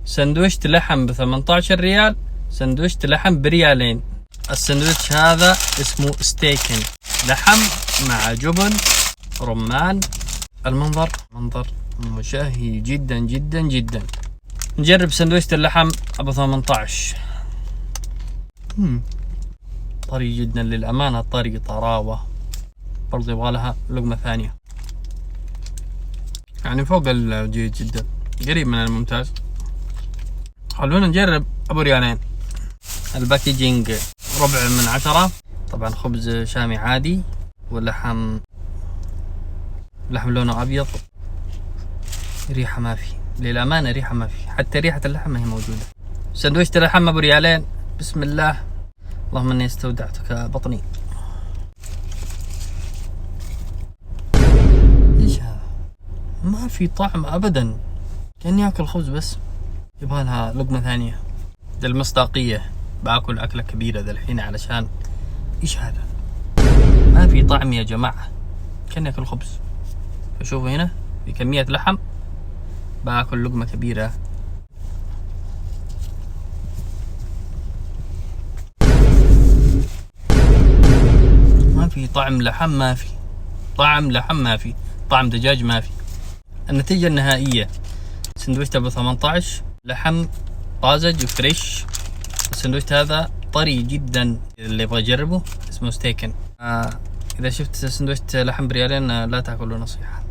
سندويشة لحم ب18 ريال، سندويشة لحم بريالين. السندويش هذا اسمه ستيكن، لحم مع جبن رمان. المنظر منظر مشهي جدا جدا جدا. نجرب سندويشة اللحم ابو 18. طري جدا للأمانة، طري طراوة، برضو يبغى لها لقمة ثانية. يعني فوق الجيد جدا، قريب من الممتاز. خلونا نجرب ابو ريالين. الباكيجينج 4/10. طبعا خبز شامي عادي، واللحم لونه ابيض. ريحة ما في، للأمانة ريحة ما في، حتى ريحة اللحم ما هي موجودة. سندويشة اللحم ابو ريالين، بسم الله. اللهم اني استودعتك بطني. ايش هذا؟ ما في طعم ابدا، كأني اكل خبز بس. يبغى لها لقمة ثانية. للمصداقية باكل اكلة كبيرة ذا الحين علشان ايش هذا؟ ما في طعم يا جماعة، كأني اكل خبز. شوفوا هنا في كمية لحم، باكل لقمة كبيرة. ما في طعم لحم، ما في طعم لحم، ما في طعم دجاج، ما في. النتيجة النهائية سندويشة ابو 18 لحم طازج وفريش. السندويشة هذا طري جدا، اللي يبغى يجربه اسمه ستيكن. اذا شفت سندويشة لحم بريالين لا تاكلوا، نصيحة.